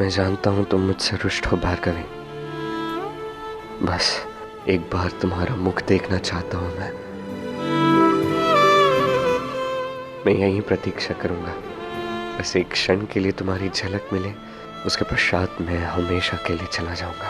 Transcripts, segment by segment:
मैं जानता हूं तुम मुझसे रुष्ट हो भार्गवी। बस एक बार तुम्हारा मुख देखना चाहता हूं मैं यहीं प्रतीक्षा करूंगा। बस एक क्षण के लिए तुम्हारी झलक मिले, उसके पश्चात मैं हमेशा के लिए चला जाऊंगा।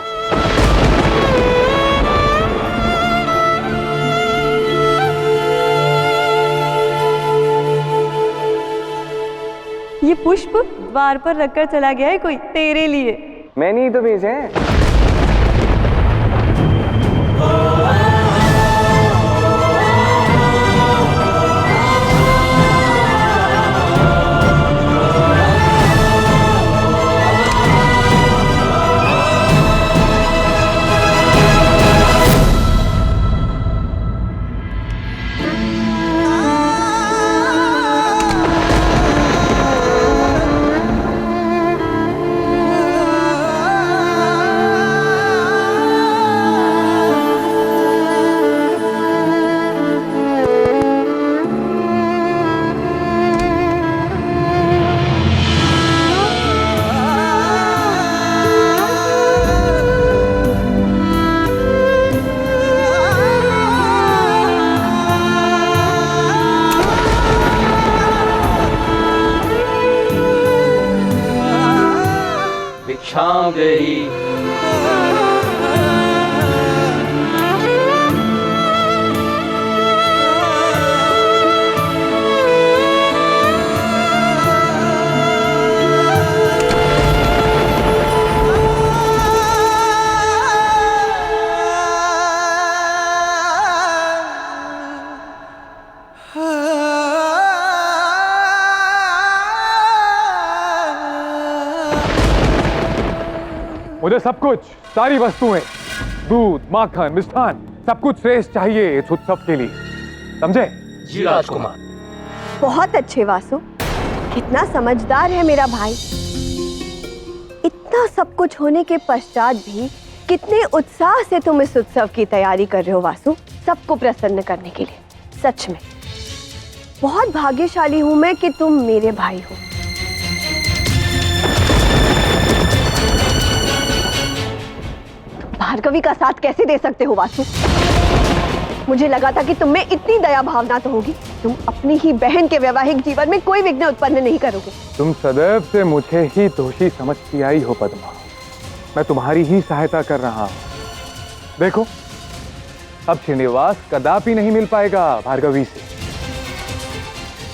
ये पुष्प द्वार पर रखकर चला गया है कोई तेरे लिए। मैंने ही तो भेजे हैं। भिक्षां देहि। मुझे सब कुछ, सारी वस्तुएं, दूध, माखन, मिष्ठान, सब कुछ श्रेष्ठ चाहिए इस उत्सव के लिए, समझे? जी राजकुमार। बहुत अच्छे वासु, कितना समझदार है मेरा भाई। इतना सब कुछ होने के पश्चात भी कितने उत्साह से तुम इस उत्सव की तैयारी कर रहे हो वासु, सबको प्रसन्न करने के लिए। सच में बहुत भाग्यशाली हूं मैं कि तुम मेरे भाई हो। भार्गवी का साथ कैसे दे सकते हो वासु? मुझे लगा था कि तुम में इतनी दया भावना तो होगी, तुम अपनी ही बहन के वैवाहिक जीवन में कोई विघ्न उत्पन्न नहीं करोगे। तुम सदैव से मुझे ही दोषी समझती आई हो पद्मा। मैं तुम्हारी ही सहायता कर रहा हूं। देखो, अब श्रीनिवास कदापि नहीं मिल पाएगा भार्गवी से।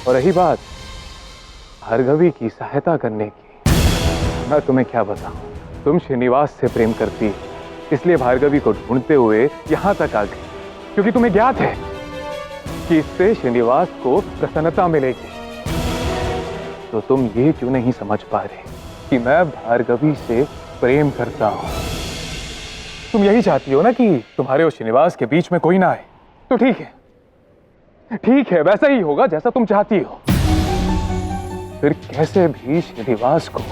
और रही बात भार्गवी की सहायता करने की, मैं तुम्हें क्या बताऊं, तुम श्रीनिवास से प्रेम करती हो, इसलिए भार्गवी को ढूंढते हुए यहां तक आ गई, क्योंकि तुम्हें ज्ञात है कि इससे श्रीनिवास को प्रसन्नता मिलेगी। तो तुम ये क्यों नहीं समझ पा रहे कि मैं भार्गवी से प्रेम करता हूं? तुम यही चाहती हो ना कि तुम्हारे और श्रीनिवास के बीच में कोई ना आए। तो ठीक है, ठीक है, वैसा ही होगा जैसा तुम चाहती हो। फिर कैसे भी श्रीनिवास को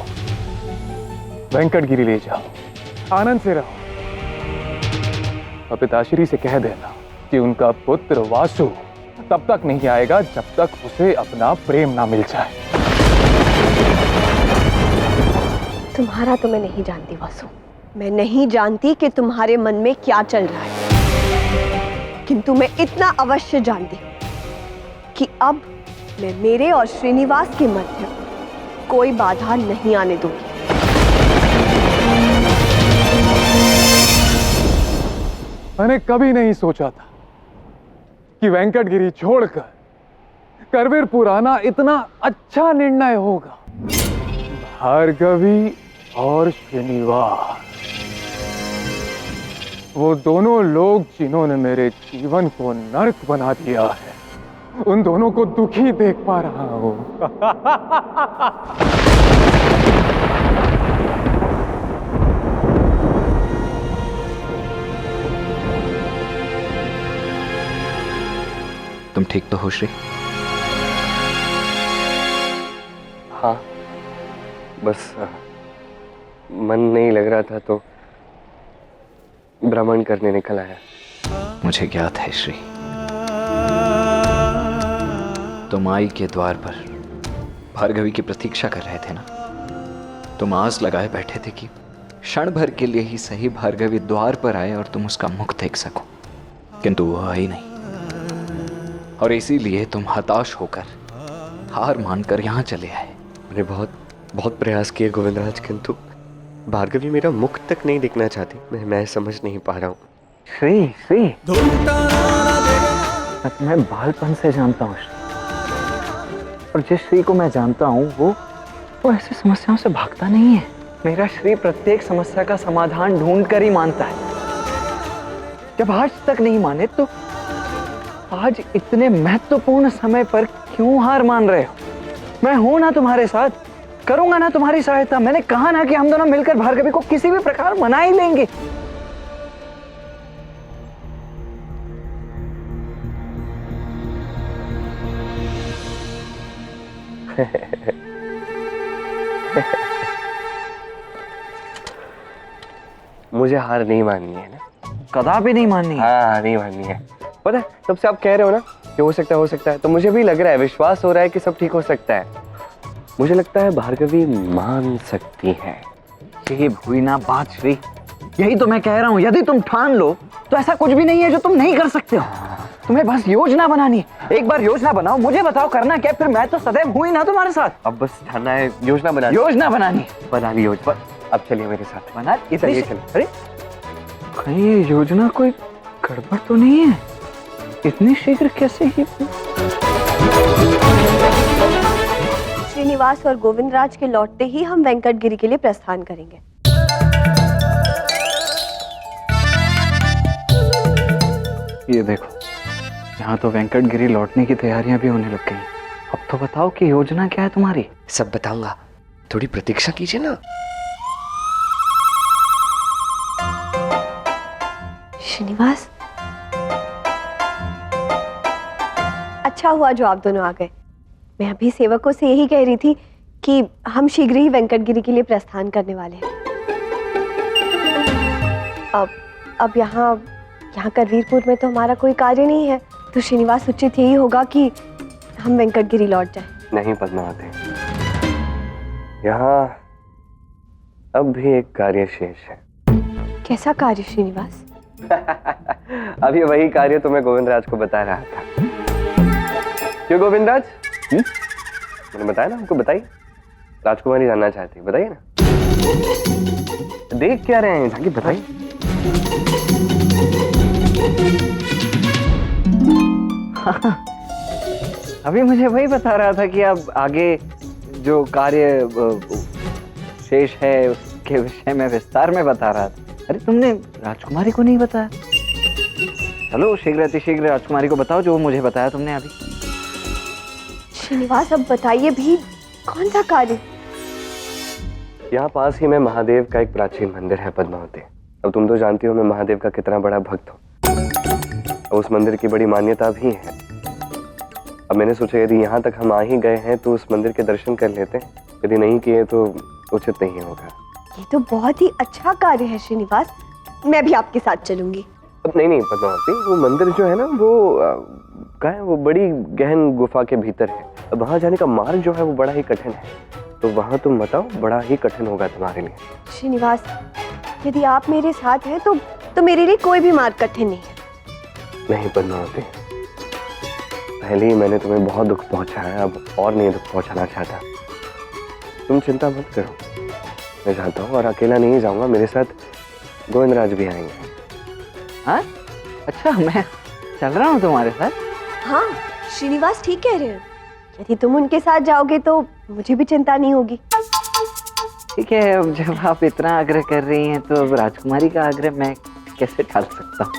वेंकटगिरी ले जाओ, आनंद से रहो। और पिताश्री से कह देना कि उनका पुत्र वासु तब तक नहीं आएगा जब तक उसे अपना प्रेम ना मिल जाए। तुम्हारा तो मैं नहीं जानती वासु, मैं नहीं जानती कि तुम्हारे मन में क्या चल रहा है, किंतु मैं इतना अवश्य जानती कि अब मैं मेरे और श्रीनिवास के मध्य कोई बाधा नहीं आने दूंगी। मैंने कभी नहीं सोचा था कि वेंकटगिरी छोड़कर करवीरपुर आना इतना अच्छा निर्णय होगा। भार्गवी और श्रीनिवास, वो दोनों लोग जिन्होंने मेरे जीवन को नर्क बना दिया है, उन दोनों को दुखी देख पा रहा हूं। तुम ठीक तो हो श्री? हाँ, बस मन नहीं लग रहा था तो भ्रमण करने निकल आया। मुझे ज्ञात है श्री, तुम आई के द्वार पर भार्गवी की प्रतीक्षा कर रहे थे ना, तुम आस लगाए बैठे थे कि क्षण भर के लिए ही सही भार्गवी द्वार पर आए और तुम उसका मुख देख सको, किंतु वो आई नहीं। और इसीलिए तुम हताश होकर हार मानकर यहाँ चले आए। मैंने बहुत बहुत प्रयास किए गोविंदराज, किंतु भार्गवी मेरा मुख तक नहीं देखना चाहती। मैं समझ नहीं पा रहा हूँ। श्री श्री, मैं बालपन से जानता हूँ श्री, और जिस श्री को मैं जानता हूँ वो ऐसी समस्याओं से भागता नहीं है। मेरा श्री प्रत्येक समस्या का समाधान ढूंढ कर ही मानता है। जब आज तक नहीं माने तो आज इतने महत्वपूर्ण समय पर क्यों हार मान रहे हो? मैं हूं ना तुम्हारे साथ, करूंगा ना तुम्हारी सहायता। मैंने कहा ना कि हम दोनों मिलकर भार्गवी को किसी भी प्रकार मना ही लेंगे। मुझे हार नहीं माननी है ना। कदापि नहीं माननी है। हाँ, नहीं माननी है। पता है, तब से आप कह रहे हो ना कि हो सकता है, तो मुझे भी लग रहा है, विश्वास हो रहा है कि सब ठीक हो सकता है। मुझे लगता है भार्गवी मान सकती है। यही हुई ना बात श्री, यही तो मैं कह रहा हूँ। यदि तुम ठान लो तो ऐसा कुछ भी नहीं है जो तुम नहीं कर सकते हो। तुम्हें बस योजना बनानी है। एक बार योजना बनाओ, मुझे बताओ करना क्या, फिर मैं तो सदैव हूं ही ना तुम्हारे साथ। अब बस ठाना है, योजना बनानी। योजना बनानी, बना ली योजना। अब चलिए मेरे साथ। बना चलिए। अरे कहीं ये योजना कोई गड़बड़ तो नहीं है? इतनी शीघ्र कैसे ही? श्रीनिवास और गोविंदराज के लौटते ही हम वेंकटगिरी के लिए प्रस्थान करेंगे। ये देखो, यहाँ तो वेंकटगिरी लौटने की तैयारियां भी होने लग गई। अब तो बताओ कि योजना क्या है तुम्हारी? सब बताऊंगा, थोड़ी प्रतीक्षा कीजिए ना। श्रीनिवास, अच्छा हुआ जो आप दोनों आ गए। मैं अभी सेवकों से यही कह रही थी कि हम शीघ्र ही वेंकटगिरी के लिए प्रस्थान करने वाले हैं। अब यहाँ करवीरपुर में तो हमारा कोई कार्य नहीं है, तो श्रीनिवास उचित यही होगा कि हम वेंकटगिरी लौट जाएं। नहीं पद्मावती, यहाँ अब भी एक कार्य शेष है। कैसा कार्य श्रीनिवास? अब ये वही कार्य तो मैं गोविंदराज को बता रहा था। क्यों गोविंदराज? मैंने बताया ना आपको, बताइए। राजकुमारी जानना चाहती है, बताइए ना। देख क्या रहे हैं, जाके बताइए। अभी मुझे वही बता रहा था कि अब आगे जो कार्य शेष है उसके विषय में विस्तार में बता रहा था। अरे तुमने राजकुमारी को नहीं बताया? चलो शीघ्र अतिशीघ्र राजकुमारी को बताओ जो मुझे बताया तुमने अभी। श्रीनिवास, अब बताइए भी, कौन सा कार्य? यहाँ पास ही में महादेव का एक प्राचीन मंदिर है पद्मावती। अब तुम तो जानती हो मैं महादेव का कितना बड़ा भक्त हूँ। उस मंदिर की बड़ी मान्यता भी है। अब मैंने सोचा यदि यहाँ तक हम आ ही गए हैं तो उस मंदिर के दर्शन कर लेते हैं। यदि नहीं किए तो उचित नहीं होगा। ये तो बहुत ही अच्छा कार्य है श्रीनिवास, मैं भी आपके साथ चलूंगी। अब नहीं पद्मावती, वो मंदिर जो है ना वो क्या है, वो बड़ी गहन गुफा के भीतर है। अब वहाँ जाने का मार्ग जो है वो बड़ा ही कठिन है। तो वहाँ तुम बताओ, बड़ा ही कठिन होगा तुम्हारे लिए। श्रीनिवास, यदि आप मेरे साथ हैं तो मेरे लिए कोई भी मार्ग कठिन नहीं है। नहीं पद्मावती, पहले ही मैंने तुम्हें बहुत दुख पहुंचाया, अब और नहीं दुख पहुंचाना चाहता। तुम चिंता मत करो, मैं जाता हूँ और अकेला नहीं जाऊंगा, मेरे साथ गोविंदराज भी आएंगे। हाँ? अच्छा, मैं चल रहा हूँ तुम्हारे साथ। हाँ श्रीनिवास, ठीक कह रहे हैं। यदि तुम उनके साथ जाओगे तो मुझे भी चिंता नहीं होगी। ठीक है, अब जब आप इतना आग्रह कर रही हैं तो अब राजकुमारी का आग्रह मैं कैसे टाल सकता हूँ?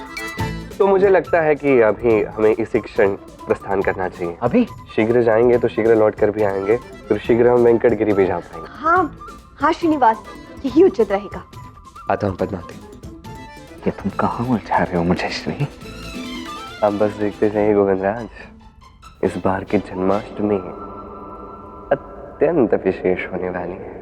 तो मुझे लगता है कि अभी हमें इसी क्षण प्रस्थान करना चाहिए। अभी शीघ्र जाएंगे तो शीघ्र लौट कर भी आएंगे, फिर शीघ्र हम वेंकटगिरी भी जा पाएंगे। हाँ श्रीनिवास, यही उचित रहेगा। आता हूँ पद्मावती। ये तुम कहाँ उलझा रहे हो मुझे श्री? आप बस देखते जाइए गोविंदराज, इस बार की जन्माष्टमी अत्यंत विशेष होने वाली है।